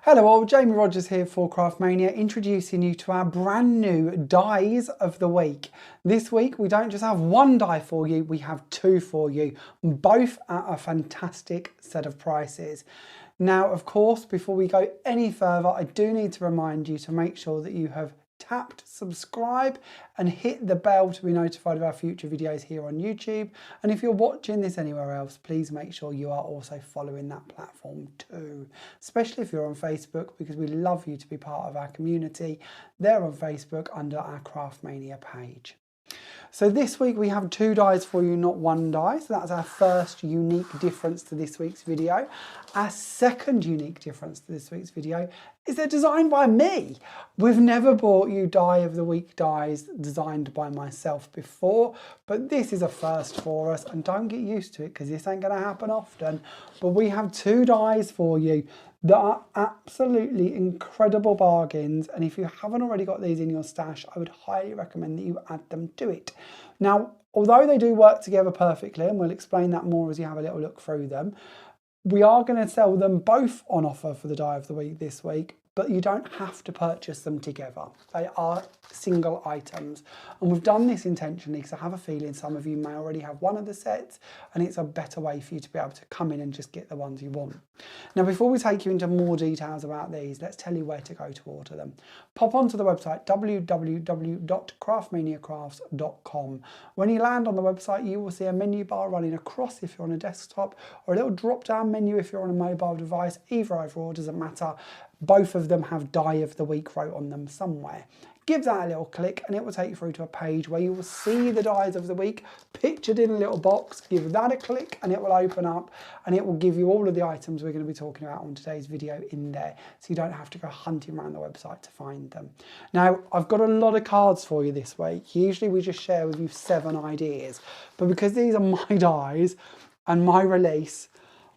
Hello all, Jamie Rogers here for Craftmania, introducing you to our brand new dies of the week. This week we don't just have one die for you, we have two for you, both at a fantastic set of prices. Now of course, before we go any further, I do need to remind you to make sure that you have tapped subscribe and hit the bell to be notified of our future videos here on YouTube. And if you're watching this anywhere else, please make sure you are also following that platform too, especially if you're on Facebook, because we love you to be part of our community there on Facebook under our Craftmania page. So this week we have two dies for you, not one die. So that's our first unique difference to this week's video. Our second unique difference to this week's video is they're designed by me. We've never brought you die of the week dies designed by myself before, but this is a first for us, and don't get used to it because this ain't going to happen often. But we have two dies for you that are absolutely incredible bargains, and if you haven't already got these in your stash, I would highly recommend that you add them to it. Now, although they do work together perfectly, and we'll explain that more as you have a little look through them, we are going to sell them both on offer for the die of the week this week, but you don't have to purchase them together. They are single items. And we've done this intentionally because I have a feeling some of you may already have one of the sets, and it's a better way for you to be able to come in and just get the ones you want. Now, before we take you into more details about these, let's tell you where to go to order them. Pop onto the website www.craftmaniacrafts.com. When you land on the website, you will see a menu bar running across if you're on a desktop, or a little drop-down menu if you're on a mobile device. Either or, doesn't matter. Both of them have die of the week wrote on them somewhere. Give that a little click and it will take you through to a page where you will see the dies of the week pictured in a little box. Give that a click and it will open up, and it will give you all of the items we're going to be talking about on today's video in there, so you don't have to go hunting around the website to find them. Now, I've got a lot of cards for you this week. Usually we just share with you 7 ideas, but because these are my dies and my release,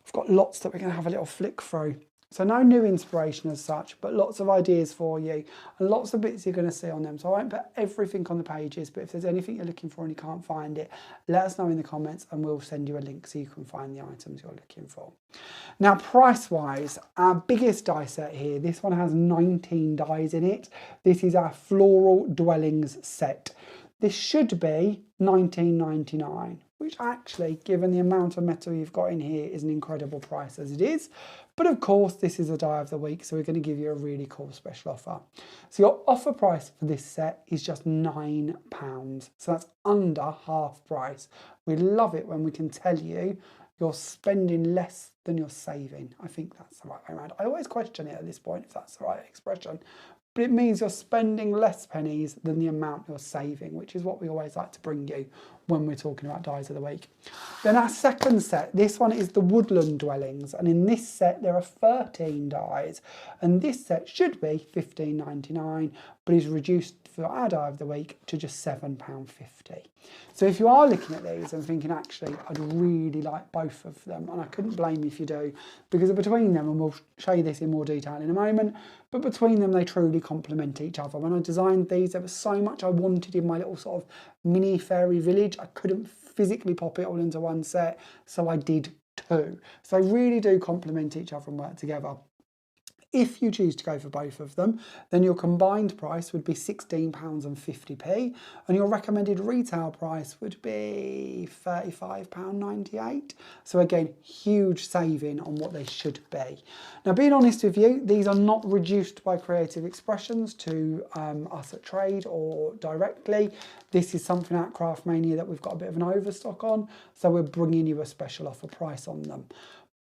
I've got lots that we're going to have a little flick through. So no new inspiration as such, but lots of ideas for you and lots of bits you're going to see on them. So I won't put everything on the pages, but if there's anything you're looking for and you can't find it, let us know in the comments and we'll send you a link so you can find the items you're looking for. Now, price-wise, our biggest die set here, this one has 19 dies in it. This is our Floral Dwellings set. This should be $19.99, which actually, given the amount of metal you've got in here, is an incredible price as it is. But of course, this is a die of the week, so we're going to give you a really cool special offer. So your offer price for this set is just £9. So that's under half price. We love it when we can tell you you're spending less than you're saving. I think that's the right way around. I always question it at this point if that's the right expression. But it means you're spending less pennies than the amount you're saving, which is what we always like to bring you when we're talking about dies of the week. Then our second set, this one is the Woodland Dwellings, and in this set there are 13 dies, and this set should be $15.99, but is reduced for our die of the week to just £7.50. So if you are looking at these and thinking, actually, I'd really like both of them, and I couldn't blame you if you do, because between them, and we'll show you this in more detail in a moment, but between them they truly complement each other. When I designed these, there was so much I wanted in my little sort of mini fairy village. I couldn't physically pop it all into one set, so I did two. So they really do complement each other and work together. If you choose to go for both of them, then your combined price would be £16.50, and your recommended retail price would be £35.98. So again, huge saving on what they should be. Now, being honest with you, these are not reduced by Creative Expressions to us at Trade or directly. This is something at Craftmania that we've got a bit of an overstock on, so we're bringing you a special offer price on them.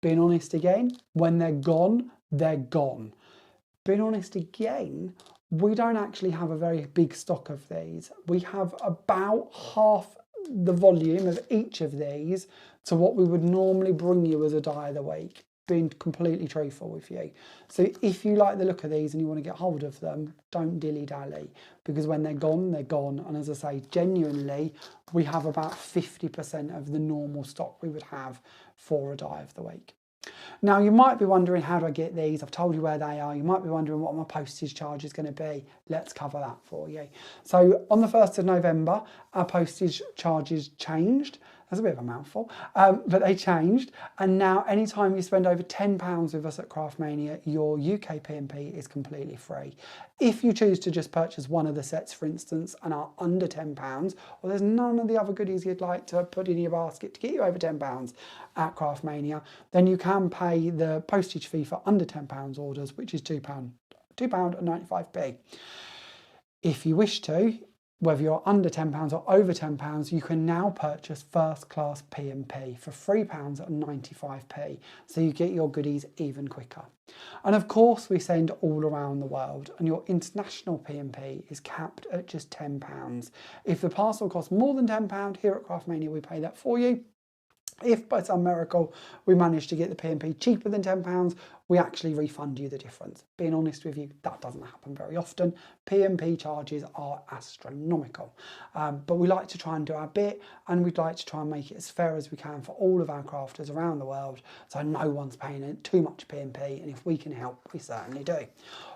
Being honest again, when they're gone, they're gone. Being honest again, we don't actually have a very big stock of these. We have about half the volume of each of these to what we would normally bring you as a die of the week, being completely truthful with you. So if you like the look of these and you want to get hold of them, don't dilly-dally, because when they're gone, they're gone. And as I say, genuinely, we have about 50% of the normal stock we would have for a die of the week. Now, you might be wondering, how do I get these? I've told you where they are. You might be wondering what my postage charge is going to be. Let's cover that for you. So on the 1st of November, our postage charges changed. That's a bit of a mouthful, but they changed. And now anytime you spend over £10 with us at Craftmania, your UK P&P is completely free. If you choose to just purchase one of the sets, for instance, and are under £10, or there's none of the other goodies you'd like to put in your basket to get you over £10 at Craftmania, then you can pay the postage fee for under £10 orders, which is £2.95p. If you wish to, whether you're under £10 or over £10, you can now purchase first class P&P for £3.95p, so you get your goodies even quicker. And of course we send all around the world, and your international P&P is capped at just £10. If the parcel costs more than £10, here at Craftmania we pay that for you. If by some miracle we manage to get the P&P cheaper than £10, we actually refund you the difference. Being honest with you, that doesn't happen very often. P&P charges are astronomical, but we like to try and do our bit, and we'd like to try and make it as fair as we can for all of our crafters around the world, so no one's paying too much P&P, and if we can help, we certainly do.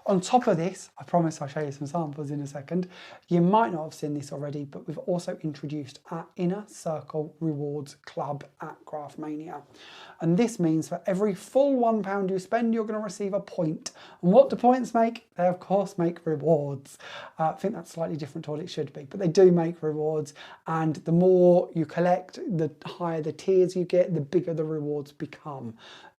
On top of this, I promise I'll show you some samples in a second. You might not have seen this already, but we've also introduced our Inner Circle Rewards Club at Craftmania. And this means for every full £1 you spend, you're going to receive a point. And what do points make? They of course make rewards. I think that's slightly different to what it should be, but they do make rewards. And the more you collect, the higher the tiers you get, the bigger the rewards become.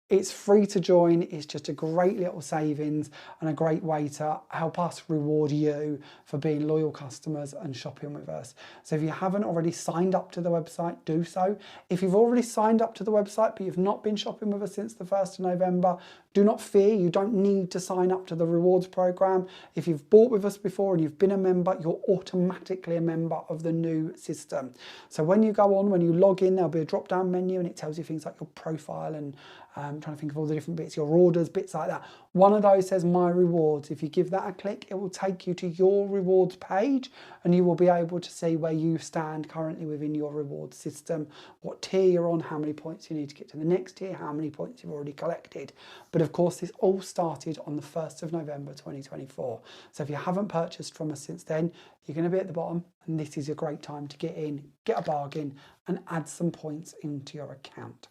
It's free to join, it's just a great little savings and a great way to help us reward you for being loyal customers and shopping with us. So if you haven't already signed up to the website, do so. If you've already signed up to the website but you've not been shopping with us since the 1st of November, do not fear, you don't need to sign up to the rewards program. If you've bought with us before and you've been a member, you're automatically a member of the new system. So when you go on, when you log in, there'll be a drop down menu and it tells you things like your profile and I'm trying to think of all the different bits, your orders, bits like that. One of those says My Rewards. If you give that a click, it will take you to your rewards page and you will be able to see where you stand currently within your rewards system, what tier you're on, how many points you need to get to the next tier, how many points you've already collected. But of course, this all started on the 1st of November 2024. So if you haven't purchased from us since then, you're going to be at the bottom, and this is a great time to get in, get a bargain, and add some points into your account.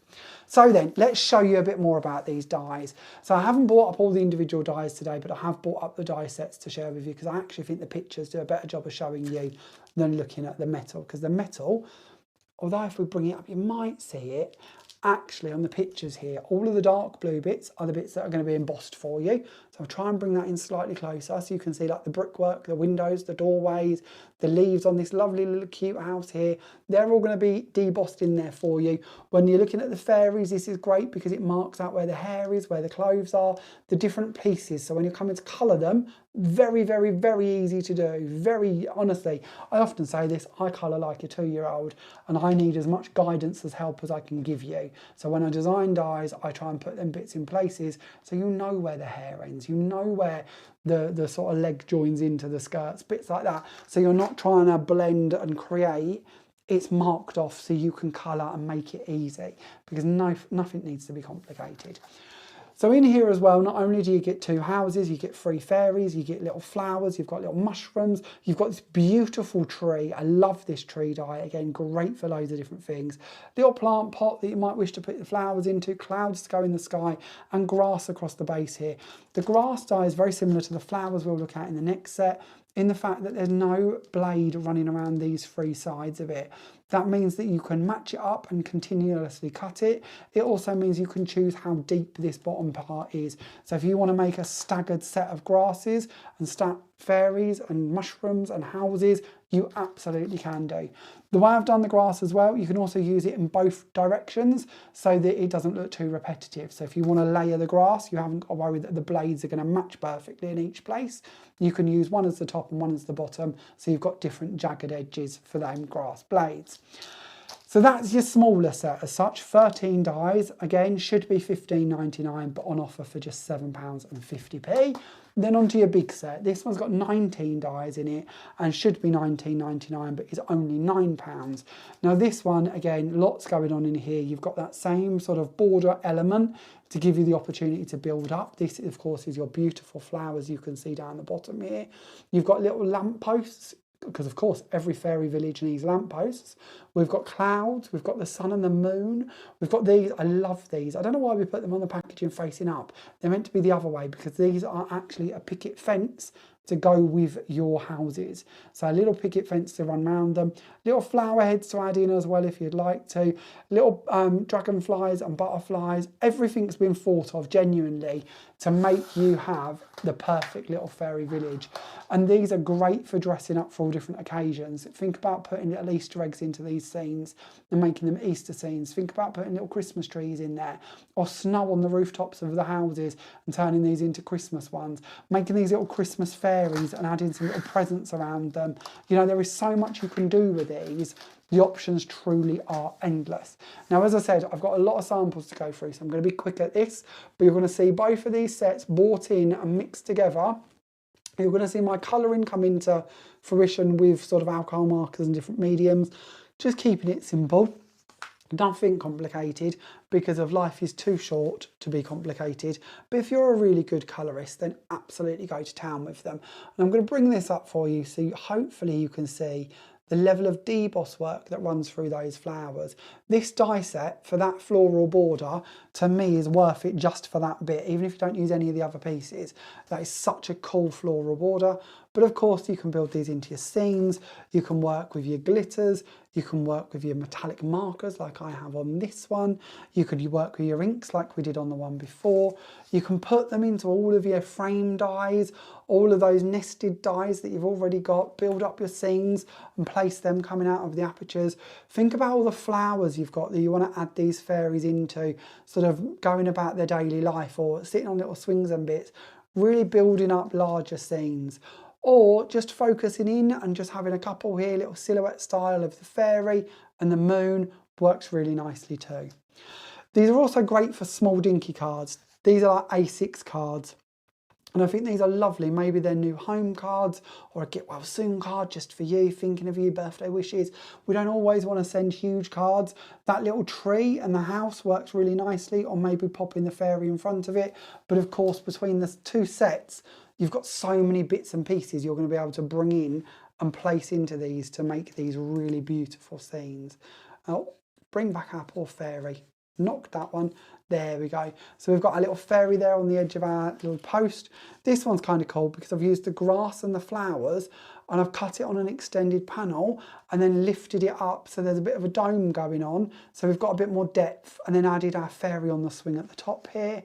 So then, let's show you a bit more about these dies. So I haven't brought up all the individual dies today, but I have brought up the die sets to share with you because I actually think the pictures do a better job of showing you than looking at the metal. Because the metal, although if we bring it up, you might see it, actually on the pictures here, all of the dark blue bits are the bits that are going to be embossed for you. So I'll try and bring that in slightly closer so you can see like the brickwork, the windows, the doorways, the leaves on this lovely little cute house here. They're all going to be debossed in there for you. When you're looking at the fairies, this is great because it marks out where the hair is, where the clothes are, the different pieces. So when you're coming to colour them, very, very, very easy to do. Very, honestly, I often say this, I colour like a 2-year-old and I need as much guidance as help as I can give you. So when I design dies, I try and put them bits in places so you know where the hair ends, you know where the sort of leg joins into the skirts, bits like that. So you're not trying to blend and create, it's marked off so you can colour and make it easy because nothing needs to be complicated. So in here as well, not only do you get 2 houses, you get 3 fairies, you get little flowers, you've got little mushrooms, you've got this beautiful tree. I love this tree die, again, great for loads of different things. Little plant pot that you might wish to put the flowers into, clouds to go in the sky, and grass across the base here. The grass die is very similar to the flowers we'll look at in the next set, in the fact that there's no blade running around these 3 sides of it. That means that you can match it up and continuously cut it. It also means you can choose how deep this bottom part is. So if you want to make a staggered set of grasses and stack fairies and mushrooms and houses, you absolutely can do. The way I've done the grass as well, you can also use it in both directions so that it doesn't look too repetitive. So if you want to layer the grass, you haven't got to worry that the blades are going to match perfectly in each place. You can use one as the top and one as the bottom, so you've got different jagged edges for them grass blades. So that's your smaller set as such, 13 dies, again should be £15.99 but on offer for just £7.50p. Then onto your big set. This one's got 19 dies in it and should be £19.99 but is only £9. Now this one, again, lots going on in here. You've got that same sort of border element to give you the opportunity to build up. This, of course, is your beautiful flowers you can see down the bottom here. You've got little lamp posts because of course every fairy village needs lampposts. We've got clouds, we've got the sun and the moon, we've got these. I love these. I don't know why we put them on the packaging facing up. They're meant to be the other way because these are actually a picket fence to go with your houses. So a little picket fence to run around them, little flower heads to add in as well if you'd like to, little dragonflies and butterflies. Everything's been thought of genuinely to make you have the perfect little fairy village. And these are great for dressing up for all different occasions. Think about putting little Easter eggs into these scenes and making them Easter scenes. Think about putting little Christmas trees in there, or snow on the rooftops of the houses and turning these into Christmas ones, making these little Christmas fairies and adding some little presents around them. You know, there is so much you can do with these. The options truly are endless. Now, as I said, I've got a lot of samples to go through, so I'm going to be quick at this, but you're going to see both of these sets bought in and mixed together. You're going to see my colouring come into fruition with sort of alcohol markers and different mediums, just keeping it simple. Nothing complicated, because of life is too short to be complicated. But if you're a really good colourist, then absolutely go to town with them. And I'm going to bring this up for you so hopefully you can see the level of deboss work that runs through those flowers. This die set for that floral border, to me, is worth it just for that bit, even if you don't use any of the other pieces. That is such a cool floral border. But of course, you can build these into your scenes. You can work with your glitters. You can work with your metallic markers like I have on this one. You could work with your inks like we did on the one before. You can put them into all of your frame dies, all of those nested dies that you've already got, build up your scenes and place them coming out of the apertures. Think about all the flowers you've got that you want to add these fairies into, sort of going about their daily life or sitting on little swings and bits, really building up larger scenes. Or just focusing in and just having a couple here, little silhouette style of the fairy and the moon works really nicely too. These are also great for small dinky cards. These are like A6 cards. And I think these are lovely. Maybe they're new home cards or a get well soon card just for you, thinking of you, birthday wishes. We don't always want to send huge cards. That little tree and the house works really nicely, or maybe popping the fairy in front of it. But of course, between the two sets, you've got so many bits and pieces you're going to be able to bring in and place into these to make these really beautiful scenes. Oh, bring back our poor fairy. Knock that one. There we go. So we've got a little fairy there on the edge of our little post. This one's kind of cool because I've used the grass and the flowers and I've cut it on an extended panel and then lifted it up so there's a bit of a dome going on. So we've got a bit more depth, and then added our fairy on the swing at the top here.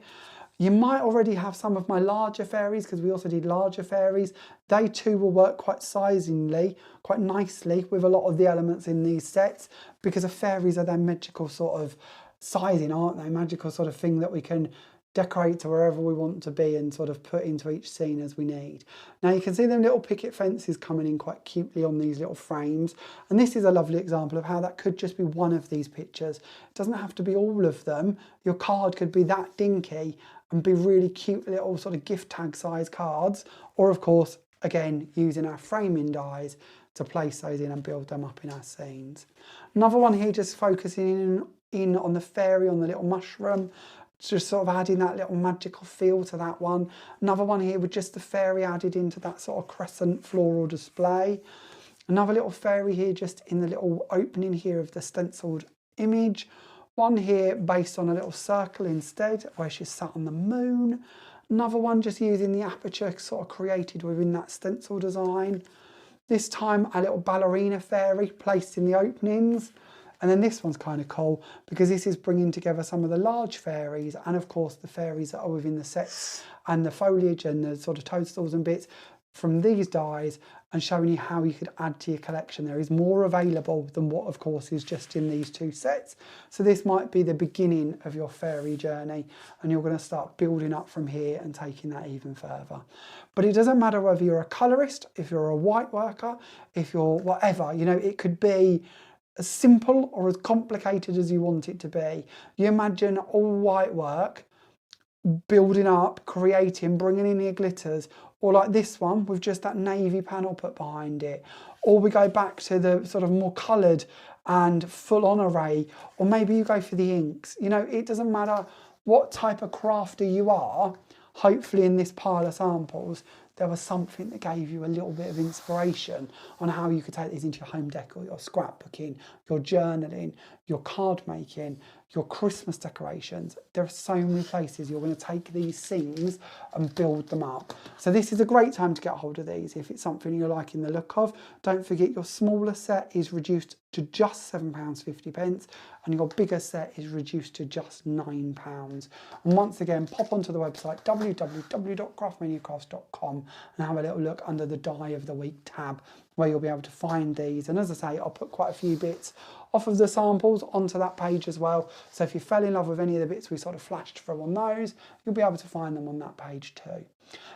You might already have some of my larger fairies, because we also did larger fairies. They too will work quite sizingly, quite nicely with a lot of the elements in these sets, because the fairies are their magical sort of sizing, aren't they? Magical sort of thing that we can decorate to wherever we want to be and sort of put into each scene as we need. Now you can see them little picket fences coming in quite cutely on these little frames, and this is a lovely example of how that could just be one of these pictures. It doesn't have to be all of them. Your card could be that dinky and be really cute little sort of gift tag size cards, or of course again using our framing dies to place those in and build them up in our scenes. Another one here just focusing in on the fairy on the little mushroom, just sort of adding that little magical feel to that one. Another one here with just the fairy added into that sort of crescent floral display. Another little fairy here just in the little opening here of the stenciled image. One here based on a little circle instead, where she's sat on the moon. Another one just using the aperture sort of created within that stencil design. This time a little ballerina fairy placed in the openings. And then this one's kind of cool because this is bringing together some of the large fairies and of course the fairies that are within the sets and the foliage and the sort of toadstools and bits from these dies, and showing you how you could add to your collection. There is more available than what of course is just in these two sets. So this might be the beginning of your fairy journey, and you're going to start building up from here and taking that even further. But it doesn't matter whether you're a colorist, if you're a white worker, if you're whatever, you know, it could be as simple or as complicated as you want it to be. You imagine all white work, building up, creating, bringing in your glitters, or like this one with just that navy panel put behind it. Or we go back to the sort of more coloured and full-on array, or maybe you go for the inks. You know, it doesn't matter what type of crafter you are, hopefully in this pile of samples, there was something that gave you a little bit of inspiration on how you could take these into your home decor, your scrapbooking, your journaling, your card making, your Christmas decorations. There are so many places you're going to take these things and build them up. So this is a great time to get hold of these if it's something you're liking the look of. Don't forget your smaller set is reduced to just £7.50 and your bigger set is reduced to just £9. And once again, pop onto the website www.craftmaniacrafts.com and have a little look under the Die of the Week tab where you'll be able to find these. And as I say, I'll put quite a few bits off of the samples onto that page as well. So if you fell in love with any of the bits we sort of flashed through on those, you'll be able to find them on that page too.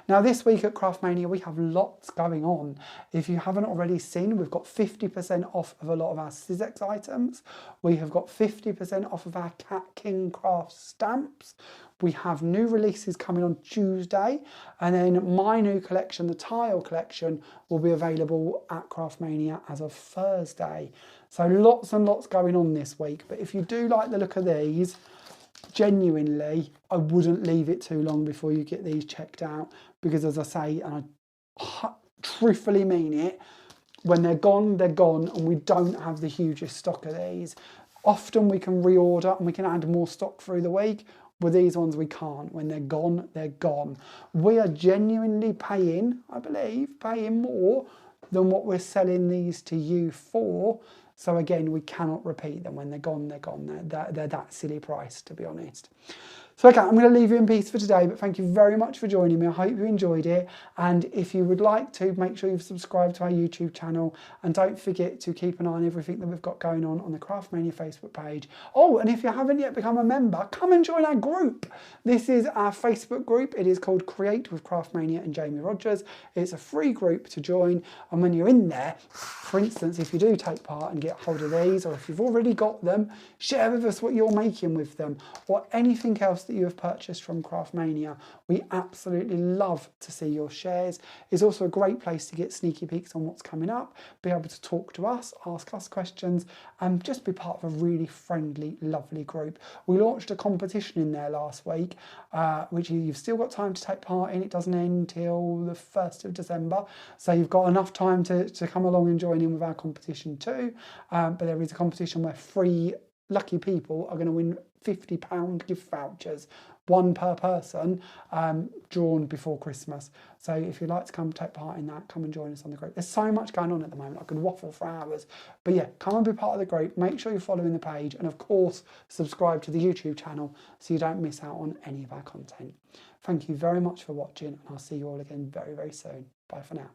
Now this week at Craftmania we have lots going on. If you haven't already seen, we've got 50% off of a lot of our Sizzix items. We have got 50% off of our Cat King Craft stamps. We have new releases coming on Tuesday, and then my new collection, the tile collection, will be available at Craftmania as of Thursday. So lots and lots going on this week, but if you do like the look of these, genuinely, I wouldn't leave it too long before you get these checked out, because as I say, and I truthfully mean it, when they're gone, and we don't have the hugest stock of these. Often we can reorder and we can add more stock through the week. With these ones we can't. When they're gone, they're gone. We are genuinely paying, I believe, paying more than what we're selling these to you for. So again, we cannot repeat them. When they're gone, they're gone. They're that silly price, to be honest. So okay, I'm going to leave you in peace for today, but thank you very much for joining me. I hope you enjoyed it. And if you would like to, make sure you've subscribed to our YouTube channel. And don't forget to keep an eye on everything that we've got going on the Craftmania Facebook page. Oh, and if you haven't yet become a member, come and join our group. This is our Facebook group. It is called Create with Craftmania and Jamie Rogers. It's a free group to join. And when you're in there, for instance, if you do take part and get hold of these, or if you've already got them, share with us what you're making with them, or anything else that you have purchased from Craftmania. We absolutely love to see your shares. It's also a great place to get sneaky peeks on what's coming up, be able to talk to us, ask us questions, and just be part of a really friendly, lovely group. We launched a competition in there last week, which you've still got time to take part in. It doesn't end till the 1st of December, so you've got enough time to come along and join in with our competition too. But there is a competition where 3 lucky people are going to win £50 gift vouchers, one per person, drawn before Christmas. So if you'd like to come take part in that, come and join us on the group. There's so much going on at the moment, I could waffle for hours. But yeah, come and be part of the group. Make sure you're following the page, and of course, subscribe to the YouTube channel so you don't miss out on any of our content. Thank you very much for watching, and I'll see you all again very, very soon. Bye for now.